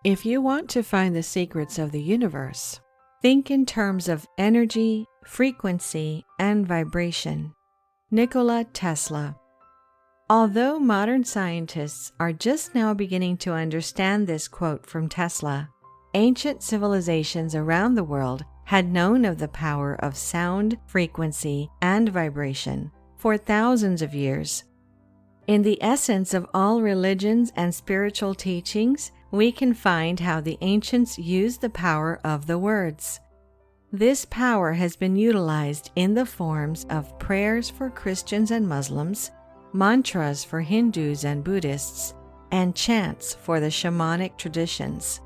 If you want to find the secrets of the universe, think in terms of energy, frequency, and vibration. Nikola Tesla. Although modern scientists are just now beginning to understand this quote from Tesla, ancient civilizations around the world had known of the power of sound, frequency, and vibration for thousands of years. In the essence of all religions and spiritual teachings, we can find how the ancients used the power of the words. This power has been utilized in the forms of prayers for Christians and Muslims, mantras for Hindus and Buddhists, and chants for the shamanic traditions.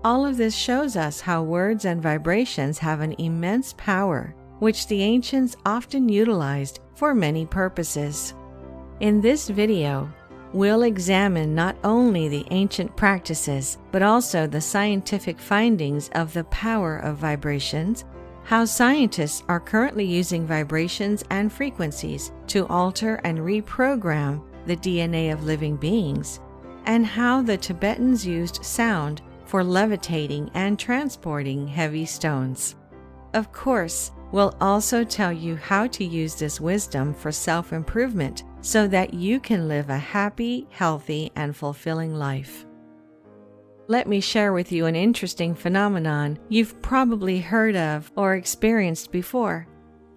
All of this shows us how words and vibrations have an immense power, which the ancients often utilized for many purposes. In this video, we'll examine not only the ancient practices, but also the scientific findings of the power of vibrations, how scientists are currently using vibrations and frequencies to alter and reprogram the DNA of living beings, and how the Tibetans used sound for levitating and transporting heavy stones. Of course, we'll also tell you how to use this wisdom for self-improvement so that you can live a happy, healthy, and fulfilling life. Let me share with you an interesting phenomenon you've probably heard of or experienced before.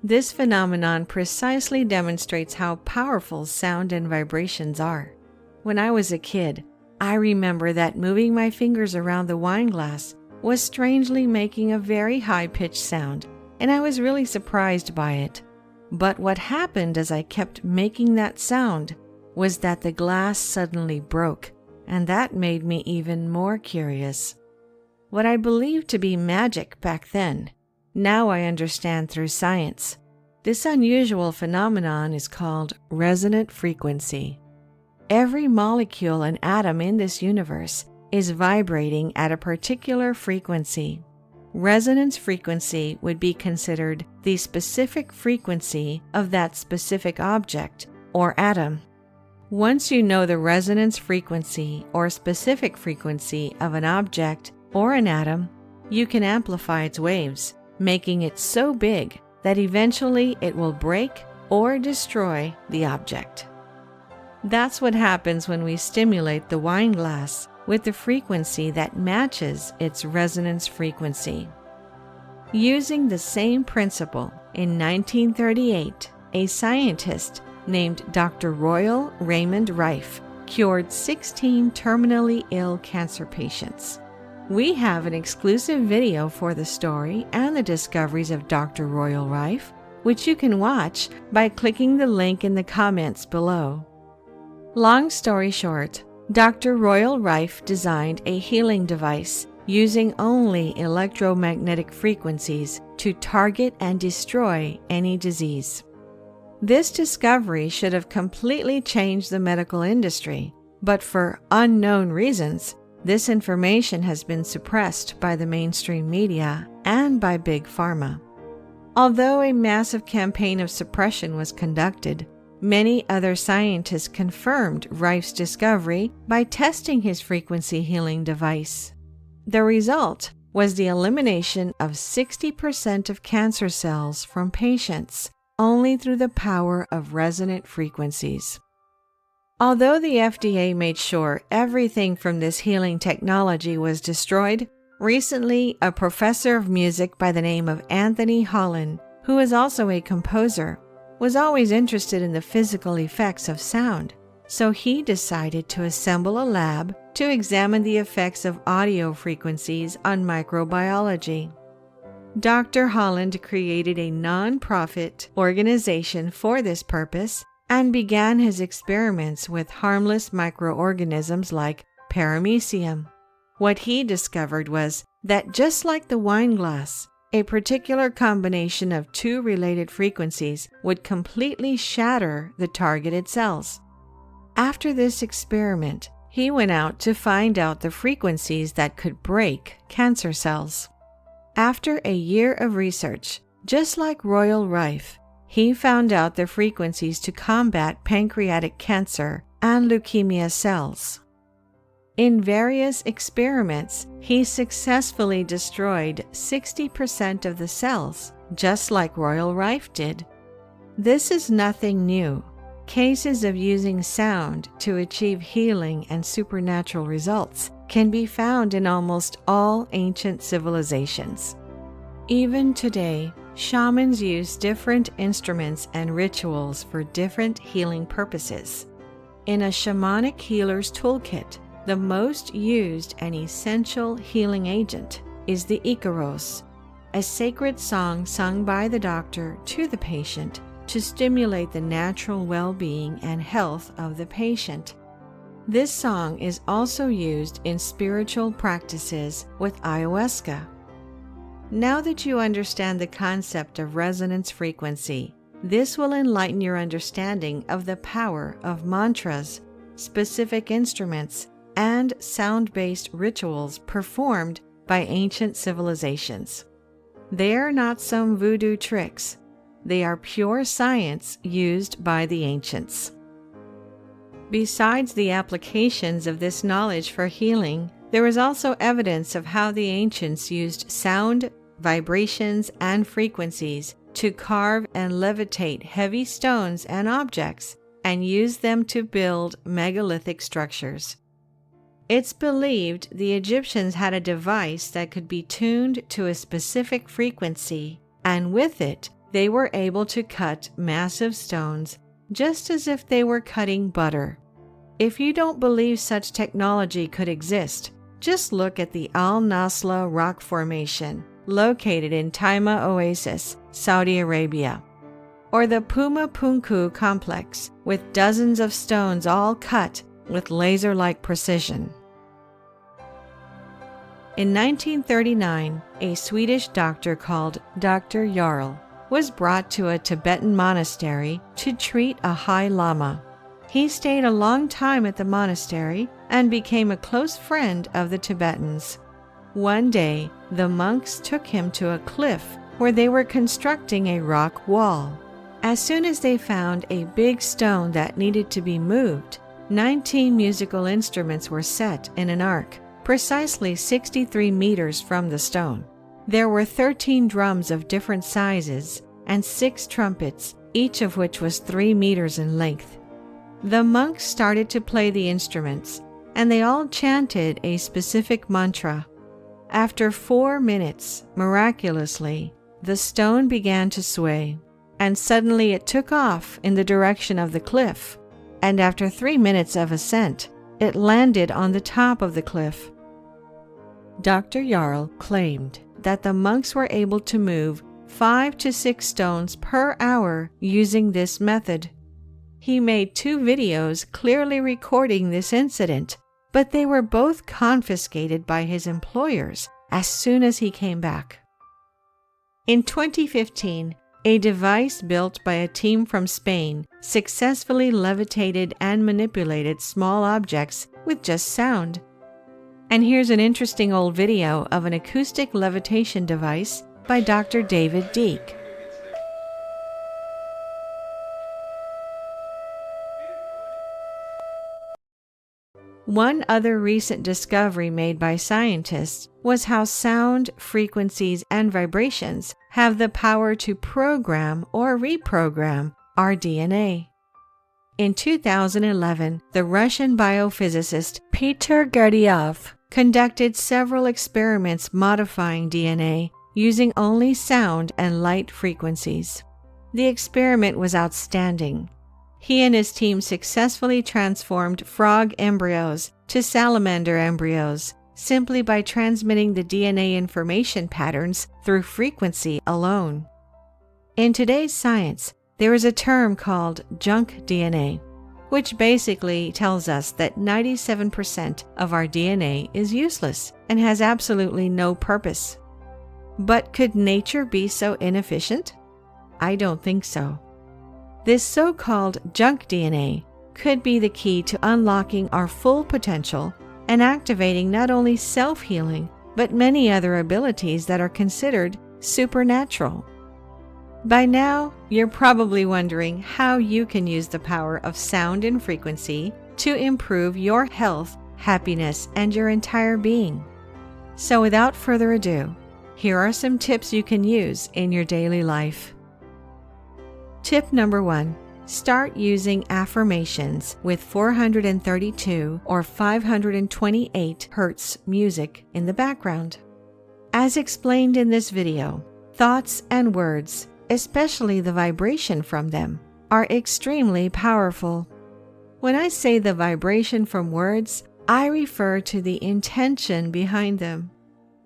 This phenomenon precisely demonstrates how powerful sound and vibrations are. When I was a kid, I remember that moving my fingers around the wine glass was strangely making a very high-pitched sound, and I was really surprised by it. But what happened as I kept making that sound was that the glass suddenly broke, and that made me even more curious. What I believed to be magic back then, now I understand through science. This unusual phenomenon is called resonant frequency. Every molecule and atom in this universe is vibrating at a particular frequency. Resonance frequency would be considered the specific frequency of that specific object or atom. Once you know the resonance frequency or specific frequency of an object or an atom, you can amplify its waves, making it so big that eventually it will break or destroy the object. That's what happens when we stimulate the wine glass with the frequency that matches its resonance frequency. Using the same principle, in 1938, a scientist named Dr. Royal Raymond Rife cured 16 terminally ill cancer patients. We have an exclusive video for the story and the discoveries of Dr. Royal Rife, which you can watch by clicking the link in the comments below. Long story short, Dr. Royal Rife designed a healing device using only electromagnetic frequencies to target and destroy any disease. This discovery should have completely changed the medical industry, but for unknown reasons, this information has been suppressed by the mainstream media and by Big Pharma. Although a massive campaign of suppression was conducted, many other scientists confirmed Rife's discovery by testing his frequency healing device. The result was the elimination of 60% of cancer cells from patients only through the power of resonant frequencies. Although the FDA made sure everything from this healing technology was destroyed, recently a professor of music by the name of Anthony Holland, who is also a composer, was always interested in the physical effects of sound, so he decided to assemble a lab to examine the effects of audio frequencies on microbiology. Dr. Holland created a non-profit organization for this purpose and began his experiments with harmless microorganisms like paramecium. What he discovered was that just like the wine glass, a particular combination of two related frequencies would completely shatter the targeted cells. After this experiment, he went out to find out the frequencies that could break cancer cells. After a year of research, just like Royal Rife, he found out the frequencies to combat pancreatic cancer and leukemia cells. In various experiments, he successfully destroyed 60% of the cells, just like Royal Rife did. This is nothing new. Cases of using sound to achieve healing and supernatural results can be found in almost all ancient civilizations. Even today, shamans use different instruments and rituals for different healing purposes. In a shamanic healer's toolkit, the most used and essential healing agent is the Icaros, a sacred song sung by the doctor to the patient to stimulate the natural well-being and health of the patient. This song is also used in spiritual practices with ayahuasca. Now that you understand the concept of resonance frequency, this will enlighten your understanding of the power of mantras, specific instruments, and sound-based rituals performed by ancient civilizations. They are not some voodoo tricks. They are pure science used by the ancients. Besides the applications of this knowledge for healing, there is also evidence of how the ancients used sound, vibrations, and frequencies to carve and levitate heavy stones and objects and use them to build megalithic structures. It's believed the Egyptians had a device that could be tuned to a specific frequency, and with it, they were able to cut massive stones just as if they were cutting butter. If you don't believe such technology could exist, just look at the Al Nasla rock formation located in Taima Oasis, Saudi Arabia, or the Puma Punku complex with dozens of stones all cut with laser-like precision. In 1939, a Swedish doctor called Dr. Jarl was brought to a Tibetan monastery to treat a High Lama. He stayed a long time at the monastery and became a close friend of the Tibetans. One day, the monks took him to a cliff where they were constructing a rock wall. As soon as they found a big stone that needed to be moved, 19 musical instruments were set in an arc, precisely 63 meters from the stone. There were 13 drums of different sizes and 6 trumpets, each of which was 3 meters in length. The monks started to play the instruments, and they all chanted a specific mantra. After 4 minutes, miraculously, the stone began to sway, and suddenly it took off in the direction of the cliff, and after 3 minutes of ascent, it landed on the top of the cliff. Dr. Jarl claimed that the monks were able to move 5 to 6 stones per hour using this method. He made 2 videos clearly recording this incident, but they were both confiscated by his employers as soon as he came back. In 2015, a device built by a team from Spain successfully levitated and manipulated small objects with just sound. And here's an interesting old video of an acoustic levitation device by Dr. David Deek. One other recent discovery made by scientists was how sound, frequencies, and vibrations have the power to program or reprogram our DNA. In 2011, the Russian biophysicist Peter Gurdjieff conducted several experiments modifying DNA using only sound and light frequencies. The experiment was outstanding. He and his team successfully transformed frog embryos to salamander embryos simply by transmitting the DNA information patterns through frequency alone. In today's science, there is a term called junk DNA, which basically tells us that 97% of our DNA is useless and has absolutely no purpose. But could nature be so inefficient? I don't think so. This so-called junk DNA could be the key to unlocking our full potential and activating not only self-healing, but many other abilities that are considered supernatural. By now, you're probably wondering how you can use the power of sound and frequency to improve your health, happiness, and your entire being. So without further ado, here are some tips you can use in your daily life. Tip number 1. Start using affirmations with 432 or 528 Hz music in the background. As explained in this video, thoughts and words, especially the vibration from them, are extremely powerful. When I say the vibration from words, I refer to the intention behind them.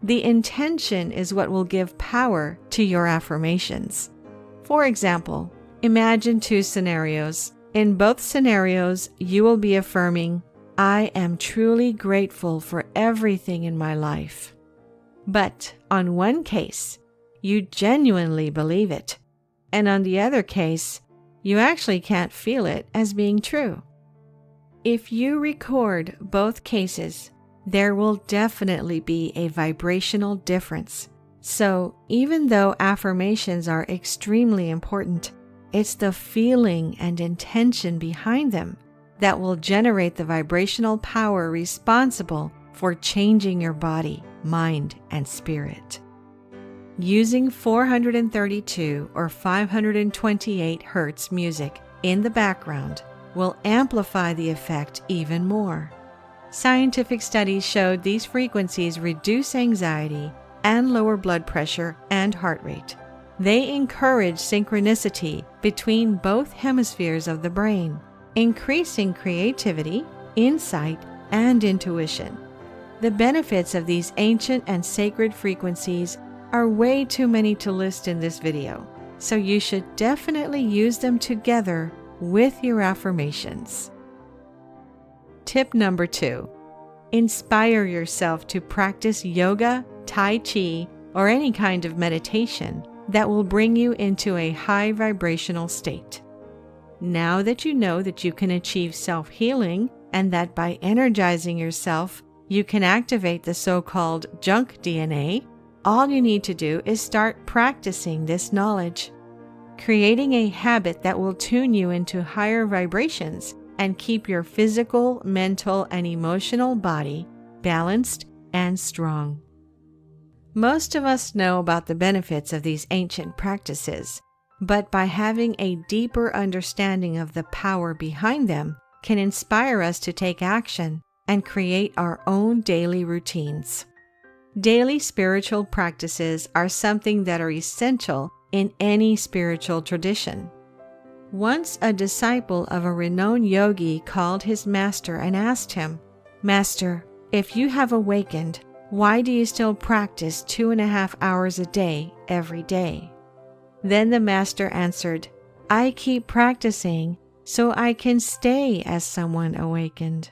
The intention is what will give power to your affirmations. For example, imagine 2 scenarios. In both scenarios, you will be affirming, "I am truly grateful for everything in my life." But on one case, you genuinely believe it, and on the other case, you actually can't feel it as being true. If you record both cases, there will definitely be a vibrational difference. So even though affirmations are extremely important, it's the feeling and intention behind them that will generate the vibrational power responsible for changing your body, mind, and spirit. Using 432 or 528 Hz music in the background will amplify the effect even more. Scientific studies showed these frequencies reduce anxiety and lower blood pressure and heart rate. They encourage synchronicity between both hemispheres of the brain, increasing creativity, insight, and intuition. The benefits of these ancient and sacred frequencies are way too many to list in this video, so you should definitely use them together with your affirmations. Tip number 2. Inspire yourself to practice yoga, Tai Chi, or any kind of meditation that will bring you into a high vibrational state. Now that you know that you can achieve self-healing and that by energizing yourself, you can activate the so-called junk DNA, all you need to do is start practicing this knowledge. Creating a habit that will tune you into higher vibrations and keep your physical, mental, and emotional body balanced and strong. Most of us know about the benefits of these ancient practices, but by having a deeper understanding of the power behind them can inspire us to take action and create our own daily routines. Daily spiritual practices are something that are essential in any spiritual tradition. Once a disciple of a renowned yogi called his master and asked him, "Master, if you have awakened, why do you still practice 2.5 hours a day every day?" Then the master answered, "I keep practicing so I can stay as someone awakened."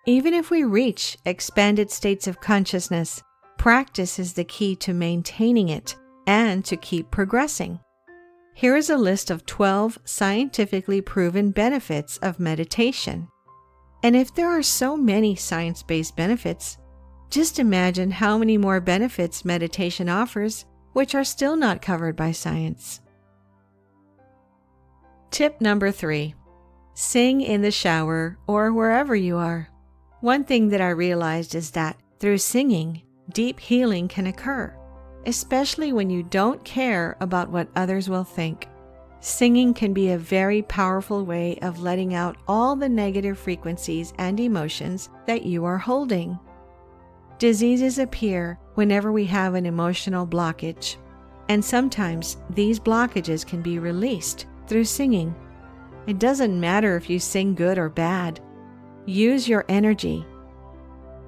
Even if we reach expanded states of consciousness, practice is the key to maintaining it and to keep progressing. Here is a list of 12 scientifically proven benefits of meditation. And if there are so many science-based benefits, just imagine how many more benefits meditation offers, which are still not covered by science. Tip number 3. Sing in the shower or wherever you are. One thing that I realized is that through singing, deep healing can occur, especially when you don't care about what others will think. Singing can be a very powerful way of letting out all the negative frequencies and emotions that you are holding. Diseases appear whenever we have an emotional blockage, and sometimes these blockages can be released through singing. It doesn't matter if you sing good or bad. Use your energy.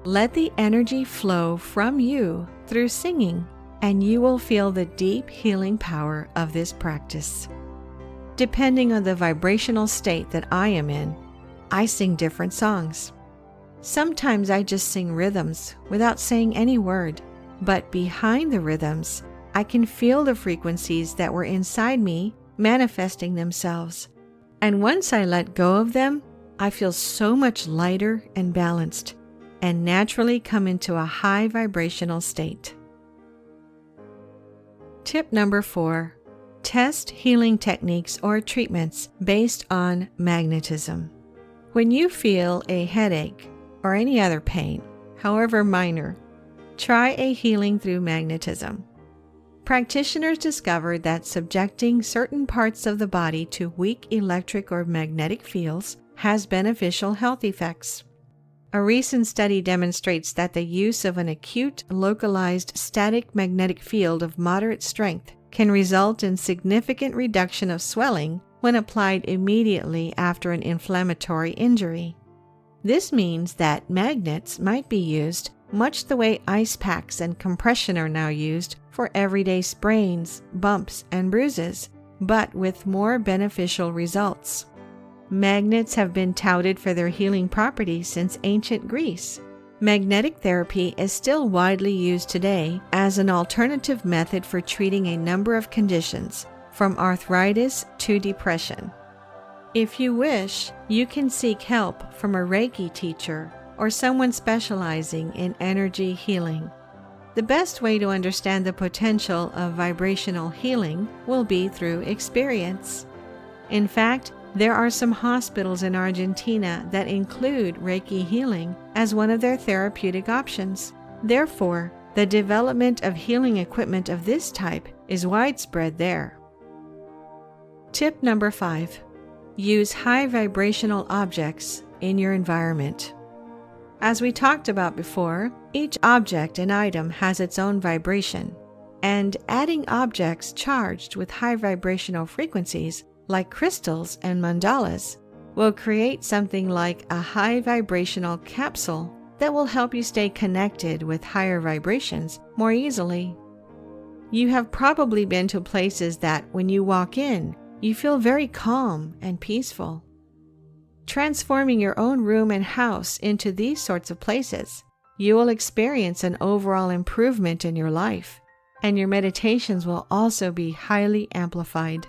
Let the energy flow from you through singing, and you will feel the deep healing power of this practice. Depending on the vibrational state that I am in, I sing different songs. Sometimes I just sing rhythms without saying any word, but behind the rhythms, I can feel the frequencies that were inside me manifesting themselves. And once I let go of them, I feel so much lighter and balanced, and naturally come into a high vibrational state. Tip number 4. Test healing techniques or treatments based on magnetism. When you feel a headache, or any other pain, however minor, try a healing through magnetism. Practitioners discovered that subjecting certain parts of the body to weak electric or magnetic fields has beneficial health effects. A recent study demonstrates that the use of an acute, localized static magnetic field of moderate strength can result in significant reduction of swelling when applied immediately after an inflammatory injury. This means that magnets might be used much the way ice packs and compression are now used for everyday sprains, bumps, and bruises, but with more beneficial results. Magnets have been touted for their healing properties since ancient Greece. Magnetic therapy is still widely used today as an alternative method for treating a number of conditions, from arthritis to depression. If you wish, you can seek help from a Reiki teacher or someone specializing in energy healing. The best way to understand the potential of vibrational healing will be through experience. In fact, there are some hospitals in Argentina that include Reiki healing as one of their therapeutic options. Therefore, the development of healing equipment of this type is widespread there. Tip number 5. Use high vibrational objects in your environment. As we talked about before, each object and item has its own vibration, and adding objects charged with high vibrational frequencies, like crystals and mandalas, will create something like a high vibrational capsule that will help you stay connected with higher vibrations more easily. You have probably been to places that, when you walk in, you feel very calm and peaceful. Transforming your own room and house into these sorts of places, you will experience an overall improvement in your life, and your meditations will also be highly amplified.